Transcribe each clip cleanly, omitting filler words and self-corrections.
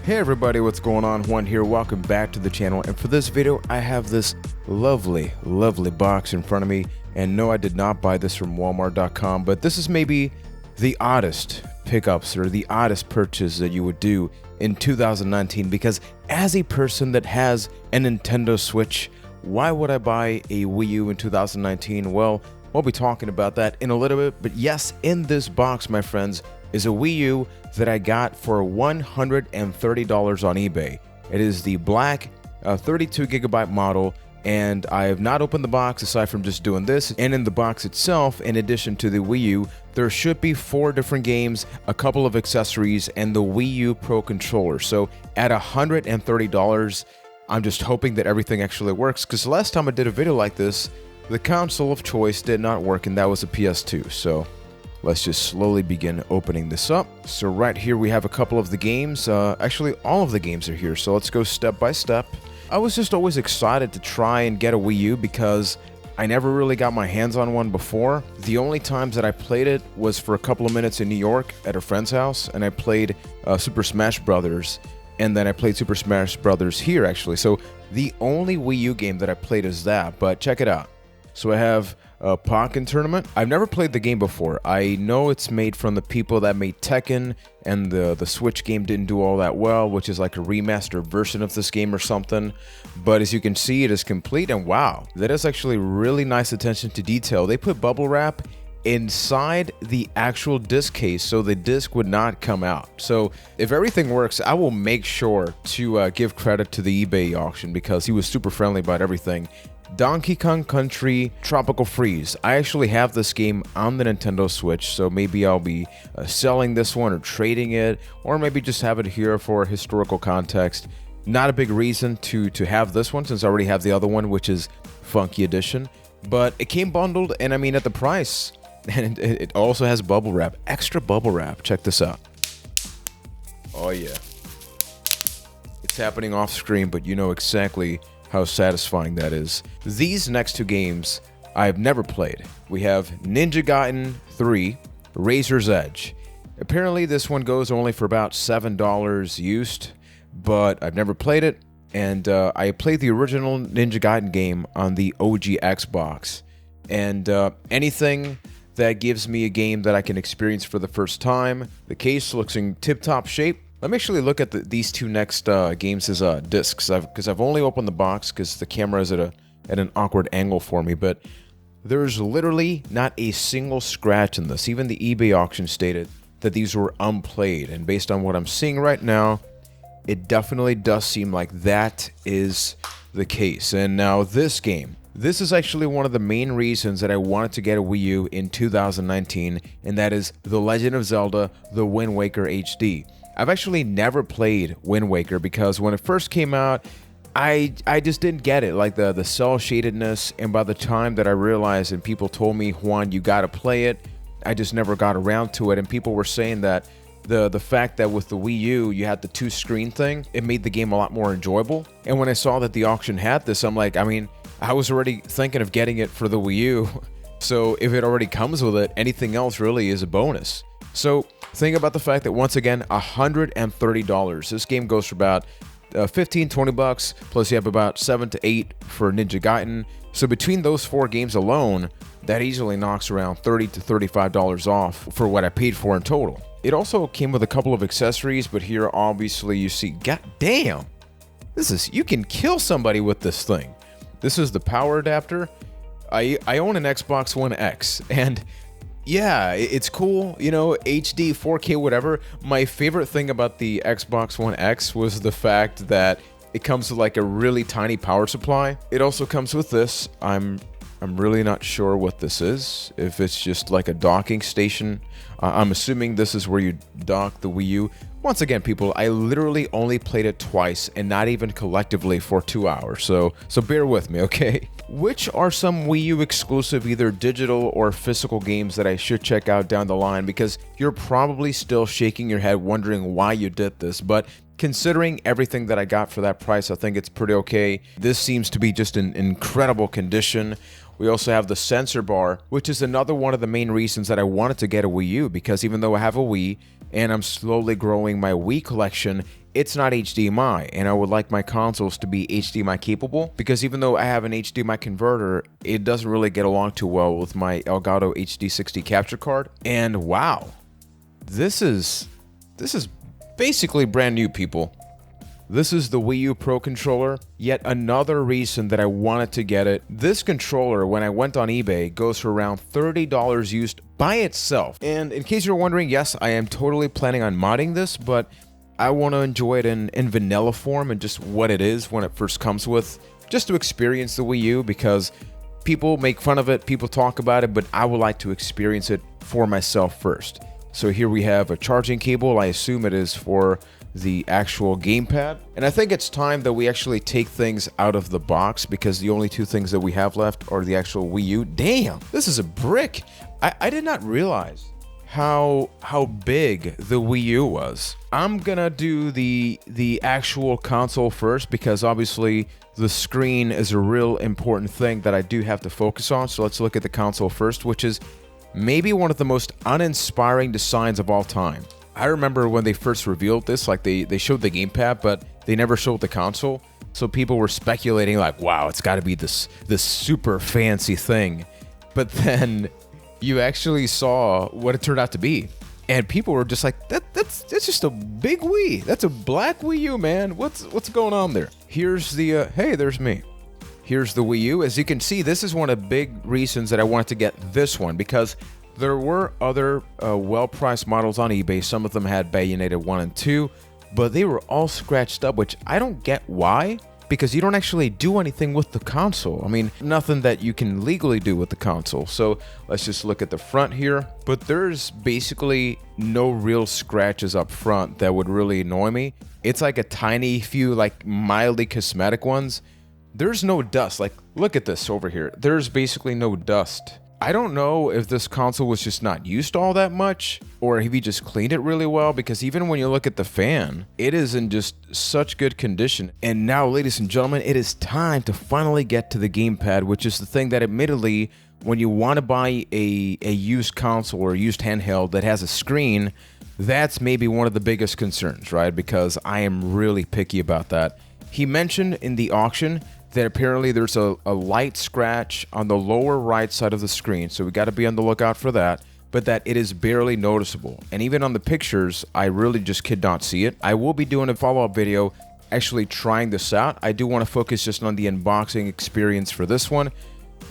Hey everybody, what's going on? Juan here, welcome back to the channel, and for this video I have this lovely box in front of me. And no, I did not buy this from Walmart.com, but this is maybe the oddest pickups or the oddest purchase that you would do in 2019, because as a person that has a Nintendo Switch, why would I buy a Wii U in 2019? Well, we'll be talking about that in a little bit, but yes, in this box, my friends, is a Wii U that I got for $130 on eBay. It is the black 32GB model, and I have not opened the box aside from just doing this. And in the box itself, in addition to the Wii U, there should be 4 different games, a couple of accessories, and the Wii U Pro Controller. So at $130, I'm just hoping that everything actually works, because the last time I did a video like this, the console of choice did not work, and that was a PS2. So let's just slowly begin opening this up. So right here we have a couple of the games. Actually, all of the games are here, so let's go step by step. I was just always excited to try and get a Wii U because I never really got my hands on one before. The only times that I played it was for a couple of minutes in New York at a friend's house, and I played Super Smash Brothers, and then I played Super Smash Brothers here actually. So the only Wii U game that I played is that, but check it out. So I have Pokken Tournament. I've never played the game before. I know it's made from the people that made Tekken, and the Switch game didn't do all that well, which is like a remastered version of this game or something. But as you can see, it is complete, and wow, that is actually really nice attention to detail. They put bubble wrap inside the actual disc case so the disc would not come out. So if everything works, I will make sure to give credit to the eBay auction because he was super friendly about everything. Donkey Kong Country Tropical Freeze. I actually have this game on the Nintendo Switch, so maybe I'll be selling this one or trading it, or maybe just have it here for historical context. Not a big reason to have this one since I already have the other one, which is Funky Edition, but it came bundled, and I mean at the price, and it also has bubble wrap, extra bubble wrap. Check this out. Oh yeah. It's happening off screen, but you know exactly how satisfying that is. These next 2 games I've never played. We have Ninja Gaiden 3, Razor's Edge. Apparently this one goes only for about $7 used, but I've never played it, and I played the original Ninja Gaiden game on the OG Xbox, and anything that gives me a game that I can experience for the first time. The case looks in tip-top shape. Let me actually look at these 2 next games as discs, because I've only opened the box because the camera is at an awkward angle for me, but there's literally not a single scratch in this. Even the eBay auction stated that these were unplayed, and based on what I'm seeing right now, it definitely does seem like that is the case. And now this game. This is actually one of the main reasons that I wanted to get a Wii U in 2019, and that is The Legend of Zelda: The Wind Waker HD. I've actually never played Wind Waker because when it first came out, I just didn't get it, like the cell shadedness, and by the time that I realized and people told me, Juan, you gotta play it, I just never got around to it. And people were saying that the fact that with the Wii U you had the 2-screen thing, it made the game a lot more enjoyable. And when I saw that the auction had this, I'm like, I mean, I was already thinking of getting it for the Wii U, so if it already comes with it, anything else really is a bonus. So think about the fact that once again, $130. This game goes for about 15-20 bucks, plus you have about 7 to 8 for Ninja Gaiden. So between those 4 games alone, that easily knocks around $30 to $35 off for what I paid for in total. It also came with a couple of accessories, but here obviously you see, god damn, you can kill somebody with this thing. This is the power adapter. I own an Xbox One X, and yeah, it's cool, you know, HD, 4K, whatever. My favorite thing about the Xbox One X was the fact that it comes with like a really tiny power supply. It also comes with this. I'm really not sure what this is, if it's just like a docking station. I'm assuming this is where you dock the Wii U. Once again, people, I literally only played it twice, and not even collectively for 2 hours, so bear with me, okay? Which are some Wii U exclusive either digital or physical games that I should check out down the line? Because you're probably still shaking your head wondering why you did this, but considering everything that I got for that price, I think it's pretty okay. This seems to be just in incredible condition. We also have the sensor bar, which is another one of the main reasons that I wanted to get a Wii U, because even though I have a Wii and I'm slowly growing my Wii collection, it's not HDMI, and I would like my consoles to be HDMI capable, because even though I have an HDMI converter, it doesn't really get along too well with my Elgato HD60 capture card. And wow, this is basically brand new, people. This is the Wii U Pro Controller, yet another reason that I wanted to get it. This controller, when I went on eBay, goes for around $30 used by itself. And in case you're wondering, yes, I am totally planning on modding this, but I want to enjoy it in vanilla form and just what it is when it first comes with, just to experience the Wii U, because people make fun of it, people talk about it, but I would like to experience it for myself first. So here we have a charging cable. I assume it is for the actual gamepad, and I think it's time that we actually take things out of the box, because the only two things that we have left are the actual Wii U. Damn, this is a brick. I did not realize how big the Wii U was. I'm gonna do the actual console first, because obviously the screen is a real important thing that I do have to focus on. So let's look at the console first, which is maybe one of the most uninspiring designs of all time. I remember when they first revealed this, like they showed the gamepad, but they never showed the console. So people were speculating like, wow, it's got to be this super fancy thing. But then you actually saw what it turned out to be. And people were just like, that's just a big Wii. That's a black Wii U, man. What's going on there? Here's the, hey, there's me. Here's the Wii U. As you can see, this is one of the big reasons that I wanted to get this one, because there were other well-priced models on eBay. Some of them had Bayoneted 1 and 2, but they were all scratched up, which I don't get why, because you don't actually do anything with the console. I mean, nothing that you can legally do with the console. So let's just look at the front here. But there's basically no real scratches up front that would really annoy me. It's like a tiny few, like mildly cosmetic ones. There's no dust. Like, look at this over here. There's basically no dust. I don't know if this console was just not used all that much, or if he just cleaned it really well, because even when you look at the fan, it is in just such good condition. And now, ladies and gentlemen, it is time to finally get to the gamepad, which is the thing that admittedly, when you want to buy a used console or a used handheld that has a screen, that's maybe one of the biggest concerns, right? Because I am really picky about that. He mentioned in the auction that apparently there's a light scratch on the lower right side of the screen, so we got to be on the lookout for that, but that it is barely noticeable. And even on the pictures, I really just could not see it. I will be doing a follow-up video actually trying this out. I do want to focus just on the unboxing experience for this one,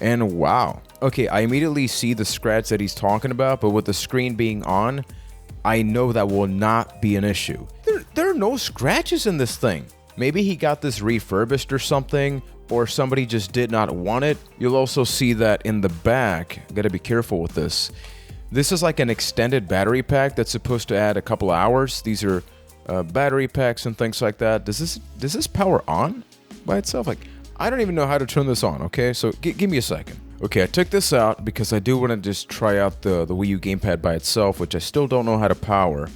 and wow. Okay, I immediately see the scratch that he's talking about, but with the screen being on, I know that will not be an issue. There are no scratches in this thing. Maybe he got this refurbished or something, or somebody just did not want it. You'll also see that in the back. Gotta be careful with this. This is like an extended battery pack that's supposed to add a couple hours. These are battery packs and things like that. Does this power on by itself? Like, I don't even know how to turn this on, okay? So give me a second. Okay, I took this out because I do want to just try out the Wii U gamepad by itself, which I still don't know how to power.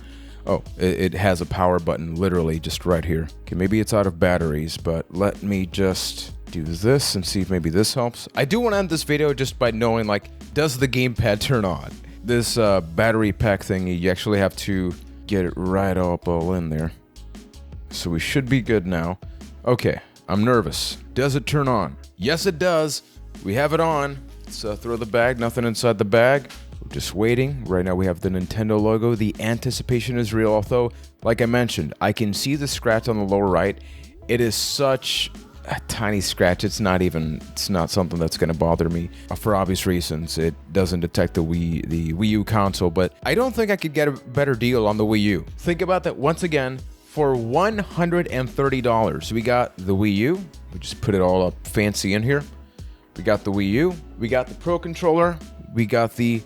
Oh, it has a power button literally just right here. Okay, maybe it's out of batteries, but let me just do this and see if maybe this helps. I do want to end this video just by knowing, like, does the gamepad turn on? This battery pack thing, you actually have to get it right up all in there. So we should be good now. Okay, I'm nervous. Does it turn on? Yes, it does. We have it on. Let's throw the bag. Nothing inside the bag. We're just waiting. Right now we have the Nintendo logo. The anticipation is real, although, like I mentioned, I can see the scratch on the lower right. It is such a tiny scratch. It's not something that's going to bother me for obvious reasons. It doesn't detect the Wii U console, but I don't think I could get a better deal on the Wii U. Think about that once again. For $130, we got the Wii U. We just put it all up fancy in here. We got the Wii U. We got the Pro Controller. We got the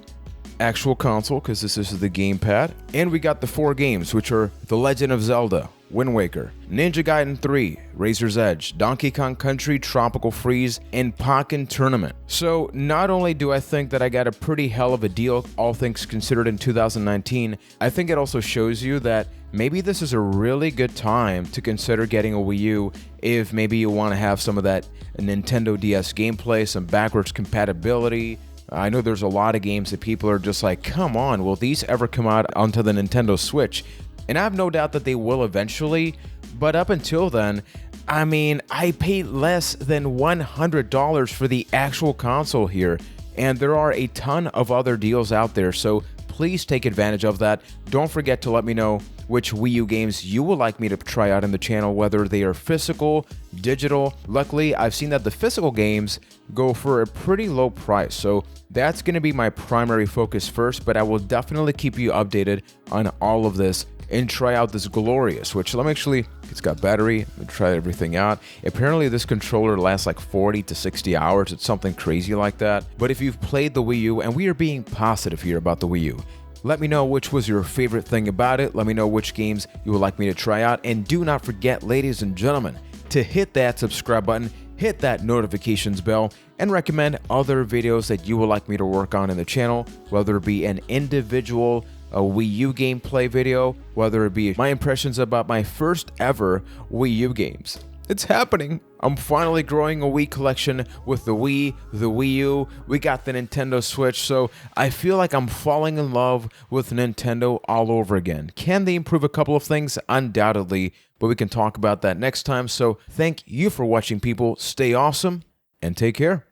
actual console, because this is the gamepad, and we got the 4 games, which are The Legend of Zelda, Wind Waker, Ninja Gaiden 3, Razor's Edge, Donkey Kong Country, Tropical Freeze, and Pokken Tournament. So not only do I think that I got a pretty hell of a deal, all things considered, in 2019, I think it also shows you that maybe this is a really good time to consider getting a Wii U if maybe you want to have some of that Nintendo DS gameplay, some backwards compatibility. I know there's a lot of games that people are just like, come on, will these ever come out onto the Nintendo Switch? And I have no doubt that they will eventually, But up until then, I mean, I paid less than $100 for the actual console here, and there are a ton of other deals out there, so please take advantage of that. Don't forget to let me know which Wii U games you would like me to try out in the channel, whether they are physical, digital. Luckily, I've seen that the physical games go for a pretty low price, so that's going to be my primary focus first, but I will definitely keep you updated on all of this and try out this glorious, which let me actually, it's got battery, let me try everything out. Apparently this controller lasts like 40 to 60 hours, it's something crazy like that. But if you've played the Wii U, and we are being positive here about the Wii U, let me know which was your favorite thing about it, let me know which games you would like me to try out, and do not forget, ladies and gentlemen, to hit that subscribe button, hit that notifications bell, and recommend other videos that you would like me to work on in the channel, whether it be an individual a Wii U gameplay video, whether it be my impressions about my first ever Wii U games. It's happening. I'm finally growing a Wii collection with the Wii, the Wii U, we got the Nintendo Switch, so I feel like I'm falling in love with Nintendo all over again. Can they improve a couple of things? Undoubtedly, but we can talk about that next time. So thank you for watching, people. Stay awesome and take care.